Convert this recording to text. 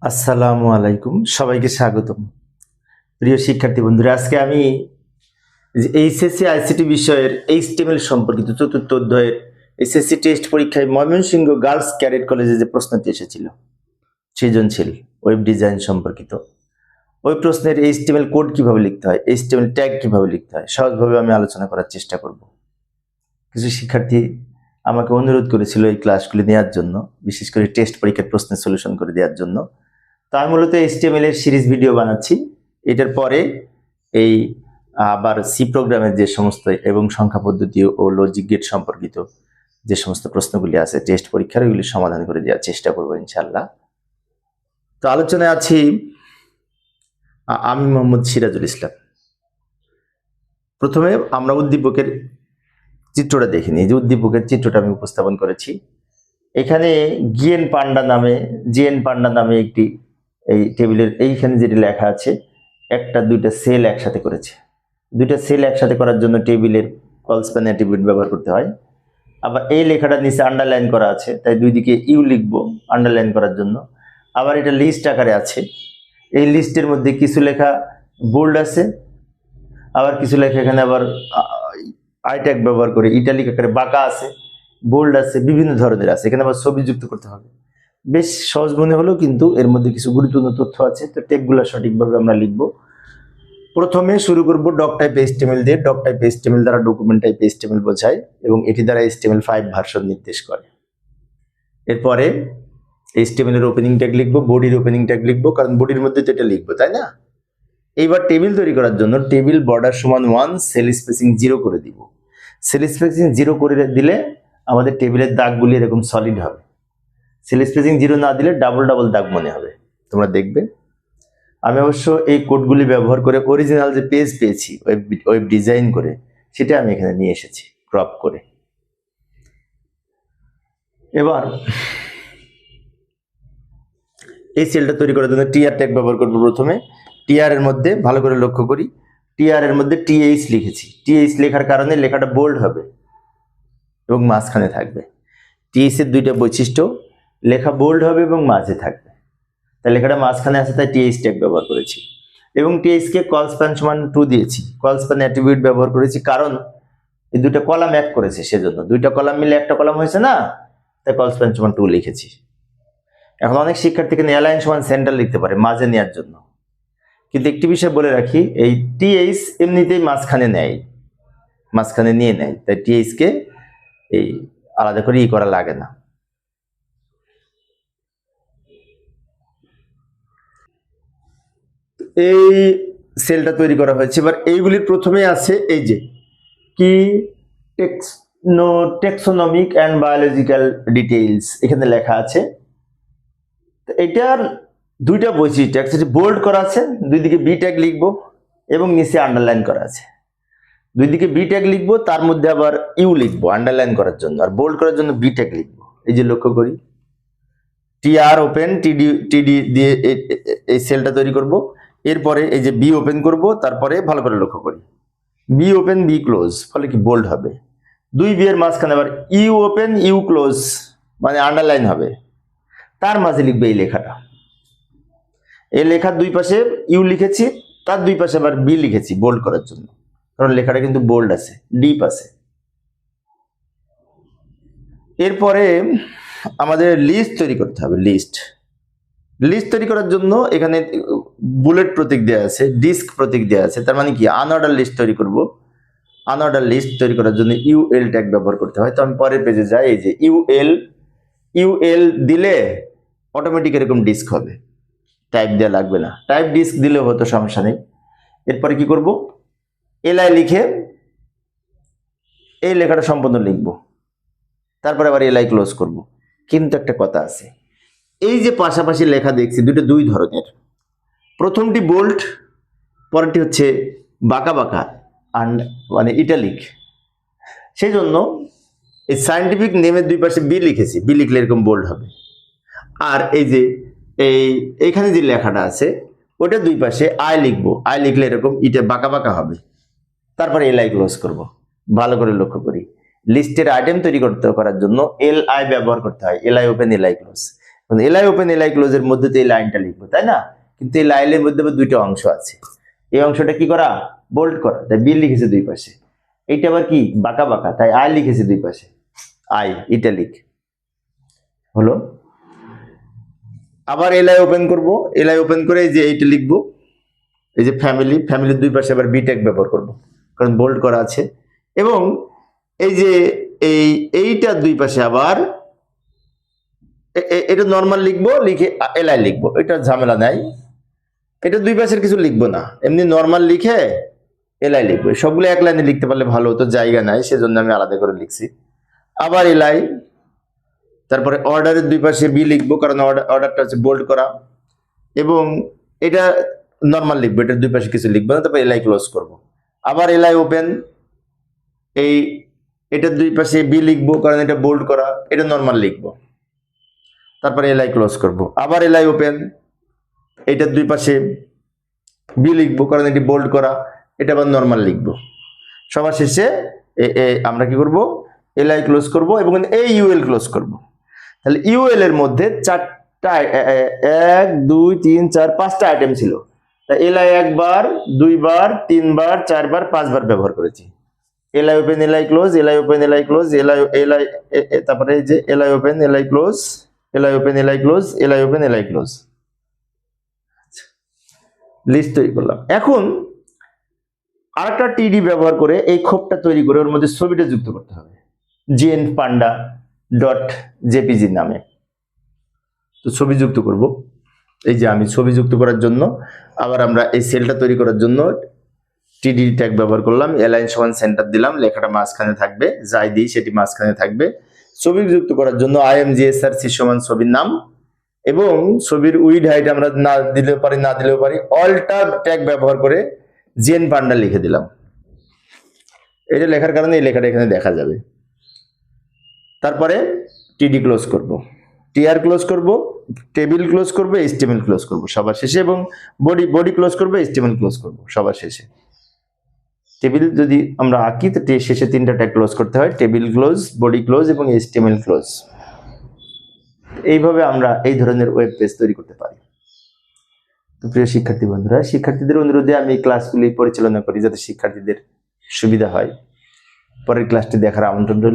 আসসালামু আলাইকুম, সবাইকে স্বাগতম। প্রিয় শিক্ষার্থী বন্ধুরা, আজকে আমি এইচএসসি আইসিটি বিষয়ের এইচটিএমএল সম্পর্কিত চতুর্থ অধ্যায়ের এসএসসি টেস্ট পরীক্ষায় ময়মনসিংহ গার্লস ক্যাডেট কলেজে যে প্রশ্নটি এসেছিল সৃজনশীল ওয়েব ডিজাইন সম্পর্কিত, ওই প্রশ্নের এইচটিএমএল কোড কিভাবে লিখতে হয়, এইচটিএমএল ট্যাগ কিভাবে লিখতে হয়, সহজভাবে আমি আলোচনা করার চেষ্টা করব। কিছু শিক্ষার্থী আমাকে অনুরোধ করেছিল এই ক্লাসগুলি নেওয়ার জন্য, বিশেষ করে টেস্ট পরীক্ষার প্রশ্নের সলিউশন করে দেওয়ার জন্য। তো আমি মূলত এইচটিএমএল এর সিরিজ ভিডিও বানাচ্ছি। এটার পরে এই আবার সি প্রোগ্রামের যে সমস্ত এবং সংখ্যা পদ্ধতি ও লজিক গেট সম্পর্কিত যে সমস্ত প্রশ্নগুলি আছে টেস্ট পরীক্ষার, ওইগুলি সমাধান করে দেওয়ার চেষ্টা করবো ইনশাল্লাহ। তো আলোচনায় আছি আমি মোহাম্মদ সিরাজুল ইসলাম। প্রথমে আমরা উদ্দীপকের চিত্রটা দেখিনি। এই যে উদ্দীপকের চিত্রটা আমি উপস্থাপন করেছি, এখানে জিএন পান্ডা নামে একটি এই টেবিলের এইখানে যেটি লেখা আছে, একটা দুইটা সেল একসাথে করেছে। দুইটা সেল একসাথে করার জন্য টেবিলের কলস্প্যান অ্যাট্রিবিউট ব্যবহার করতে হয়। আবার এই লেখাটা নিচে আন্ডারলাইন করা আছে, তাই দুই দিকে ইউ লিখবো আন্ডারলাইন করার জন্য। আবার এটা লিস্ট আকারে আছে, এই লিস্টের মধ্যে কিছু লেখা বোল্ড আছে, আবার কিছু লেখা এখানে আবার আইট্যাগ ব্যবহার করে ইটালিক আকারে বাঁকা আছে, বোল্ড আছে, বিভিন্ন ধরনের আছে। এখানে আবার ছবি যুক্ত করতে হবে। বেশ সহজ মনে হলেও কিন্তু এর মধ্যে কিছু গুরুত্বপূর্ণ তথ্য আছে। তো টেকগুলো সঠিকভাবে আমরা লিখব। প্রথমে শুরু করব ডক টাইপ এইচটিএমএল দিয়ে। ডক টাইপ এইচটিএমএল দ্বারা ডকুমেন্ট টাইপ এইচটিএমএল বোঝায় এবং এটি দ্বারা HTML5 ভার্সন নির্দেশ করে। এরপরে এইচটিএমএল এর ওপেনিং ট্যাগ লিখবো, বডির ওপেনিং ট্যাগ লিখবো, কারণ বডির মধ্যে তো এটা লিখবো, তাই না? এইবার টেবিল তৈরি করার জন্য টেবিল বর্ডার সমান 1, সেল স্পেসিং 0 করে দিব। সেল স্পেসিং 0 করে দিলে আমাদের টেবিলের দাগগুলি এরকম সলিড হবে। সেল স্পেসিং 0 না দিলে ডাবল ডাবল দাগ মনে হবে, তোমরা দেখবে। আমি অবশ্য এই কোডগুলি ব্যবহার করে অরিজিনাল যে পেজ পেয়েছি ওয়েব ডিজাইন করে, সেটা আমি এখানে নিয়ে এসেছি ক্রপ করে। এবার এই সেলটা তৈরি করার জন্য টিআর ট্যাগ ব্যবহার করবো। প্রথমে টিআর এর মধ্যে ভালো করে লক্ষ্য করি, টিআর এর মধ্যে টিএইচ লিখেছি। টিএইচ লেখার কারণে লেখাটা বোল্ড হবে এবং মাঝখানে থাকবে। টিএইচ এর দুইটা বৈশিষ্ট্য, লেখা বোল্ড হবে এবং মাঝে থাকবে। তাই লেখাটা মাঝখানে আছে, তাই টিএইচ ট্যাগ ব্যবহার করেছি। এবং টিএইচ কে কলস্প্যান সমান 2 দিয়েছি। কলস্প্যান অ্যাট্রিবিউট ব্যবহার করেছি কারণ এই দুটো কলাম এক করেছে, সেজন্য দুইটা কলাম মিলে একটা কলাম হয়েছে না, তাই কলস্প্যান সমান 2 লিখেছি। এখন অনেক শিক্ষার্থীকে অ্যালাইন সমান সেন্টার লিখতে পারে মাঝে নেওয়ার জন্য, কিন্তু একটি বিষয় বলে রাখি, এই টিএইচ এমনিতেই মাঝখানে নিয়ে নেয়, তাই টিএইচ কে এই আলাদা করে করা লাগে না। এই সেলটা তৈরি করা হয়েছে। এবার এইগুলির প্রথমে আছে এই যে কি টেক্সোনমিক অ্যান্ড বায়োলজিক্যাল ডিটেইলস, এখানে লেখা আছে। এটার দুইটা বৈশিষ্ট্য, একটা বোল্ড করা আছে, দুই দিকে বি ট্যাগ লিখবো, এবং নিচে আন্ডারলাইন করা আছে। দুই দিকে বি ট্যাগ লিখবো, তার মধ্যে আবার ইউ লিখবো আন্ডারলাইন করার জন্য, আর বোল্ড করার জন্য বি ট্যাগ লিখবো। এই যে লক্ষ্য করি, টিআর ওপেন টিডি দিয়ে এই সেলটা তৈরি করব। এরপরে এই যে বি ওপেন করব, তারপরে ভালো করে লক্ষ্য করি বি ওপেন বি ক্লোজ, ফলে কি বোল্ড হবে। দুই বি এর মাঝখানে আবার ইউ ওপেন ইউ ক্লোজ, মানে আন্ডারলাইন হবে। তার মাঝে লিখবে এই লেখাটা। এই লেখার দুই পাশে ইউ লিখেছি, তার দুই পাশে আবার বি লিখেছি বোল্ড করার জন্য, কারণ লেখাটা কিন্তু বোল্ড আছে, ডিপ আছে। এরপরে আমাদের লিস্ট তৈরি করতে হবে। লিস্ট তৈরি করার জন্য এখানে বুলেট প্রতীক দেওয়া আছে, ডিস্ক প্রতীক দেওয়া আছে, তার মানে কি আনঅর্ডার লিস্ট তৈরি করব। আনঅর্ডার লিস্ট তৈরি করার জন্য ইউএল ট্যাগ ব্যবহার করতে হয়। তো আমি পরের পেজে যাই, এই যে ইউএল দিলে অটোমেটিক এরকম ডিস্ক হবে, টাইপ দেওয়া লাগবে না। টাইপ ডিস্ক দিলেও হতো, সমস্যা নেই। এরপরে কি করব, এলআই লিখে এই লেখাটা সম্পূর্ণ লিখব, তারপরে আবার এলআই ক্লোজ করব। কিন্তু একটা কথা আছে, এই যে পাশাপাশি লেখা দেখছি দুটো দুই ধরনের, প্রথমটি বোল্ড, পরেরটি হচ্ছে বাঁকা বাঁকা মানে ইটালিক। সেই জন্য এই সায়েন্টিফিক নেমের দুই পাশে বি লিখেছি, বি লিখলে এরকম বোল্ড হবে। আর এই যে এইখানে যে লেখাটা আছে ওটা দুই পাশে আই লিখবো, আই লিখলে এরকম ইটা বাঁকা বাঁকা হবে। তারপরে এলআই ক্লোজ করব। ভালো করে লক্ষ্য করি, লিস্টের আইটেম তৈরি করার জন্য এলআই ব্যবহার করতে হয়, LI open LI close. LI open LI ক্লোজের মধ্যে তো এই লাইনটা লিখবো, তাই না? কিন্তু এই লাইনের মধ্যে আবার দুইটা অংশ আছে। এই অংশটা কি করা? বোল্ড করা, তাই বি লিখেছে দুই পাশে। এইটা আবার কি? বাঁকা বাঁকা, তাই আই লিখেছে দুই পাশে। আই ইটালিক হলো। আবার এলআই ওপেন করব, এলআই ওপেন করে এই যে এইটা লিখবো, এই যে ফ্যামিলির দুই পাশে আবার বি ট্যাগ ব্যবহার করব, কারণ বোল্ড করা আছে। এবং এই যে এইটার দুই পাশে আবার এটা নর্মাল লিখবো, লিখে এলআই লিখবো, এটা ঝামেলা নাই। এটা দুই পাশের কিছু লিখবো না, এমনি নর্মাল লিখে এলআই লিখবো। সবগুলো এক লাইনে লিখতে পারলে ভালো হতো, জায়গা নাই, সেজন্য আমি আলাদা করে লিখছি। আবার এলআই, তারপরে অর্ডারের দুই পাশে বি লিখবো, কারণ অর্ডারটা হচ্ছে বোল্ড করা। এবং এটা নর্মাল লিখবো, এটার দুই পাশে কিছু লিখবো না। তারপর এলআই ক্লোজ করব। আবার এলআই ওপেন, এটার দুই পাশে বি লিখবো, কারণ এটা বোল্ড করা, এটা নর্মাল লিখবো। তারপরে এলআই ক্লোজ করব। আবার এলআই ওপেন, এটার দুই পাশে বি লিখবো, কারণ এটি বোল্ড করা, এটা আবার নর্মাল লিখবো। সবার শেষে আমরা কি করব? এলআই ক্লোজ করব এবং এই ইউএল ক্লোজ করব। তাহলে ইউএল এর মধ্যে 4টা 1 2 3 4 5টা আইটেম ছিল। তাই এলআই একবার, দুইবার, তিনবার, চারবার, পাঁচবার ব্যবহার করেছি। LI open LI close, LI open LI close, LI তারপরে এই যে LI open LI close, LI open LI close, LI open LI close, list তৈরি করলাম। এখন আরেকটা টিডি ব্যবহার করে এই খোপটা তৈরি করে ওর মধ্যে ছবিটা যুক্ত করতে হবে, GnPanda.jpg নামে। তো ছবি যুক্ত করব। এই যে আমি ছবি যুক্ত করার জন্য আবার আমরা এই সেলটা তৈরি করার জন্য টিডি ট্যাগ ব্যবহার করলাম। অ্যালাইন সমান সেন্টার দিলাম, লেখাটা মাঝখানে থাকবে, যাই দিই সেটি মাঝখানে থাকবে। ছবি যুক্ত করার জন্য IMGSRC সমান ছবির নাম, এবং ছবির উইড হাইট আমরা না দিলেও পারি, না দিলেও পারি। অল্টার ট্যাগ ব্যবহার করে GnPanda লিখে দিলাম। এটা লেখার কারণে এই লেখাটা এখানে দেখা যাবে। তারপরে টিডি ক্লোজ করব, টিআর ক্লোজ করব, টেবিল ক্লোজ করব, HTML ক্লোজ করব সবার শেষে, এবং বডি ক্লোজ করব, HTML ক্লোজ করব সবার শেষে। টেবিল যদি আমরা আঁকি তো শেষে 3টা ট্যাগ ক্লোজ করতে হয়, টেবিল ক্লোজ, বডি ক্লোজ এবং HTML ক্লোজ। এইভাবে আমরা এই ধরনের ওয়েব পেজ তৈরি করতে পারি। তো প্রিয় শিক্ষার্থী বন্ধুরা, শিক্ষার্থীদের অনুরোধে আমি ক্লাসগুলি পরিচালনা করি যাতে শিক্ষার্থীদের সুবিধা হয়। পরের ক্লাসটি দেখার আমন্ত্রণ রইল।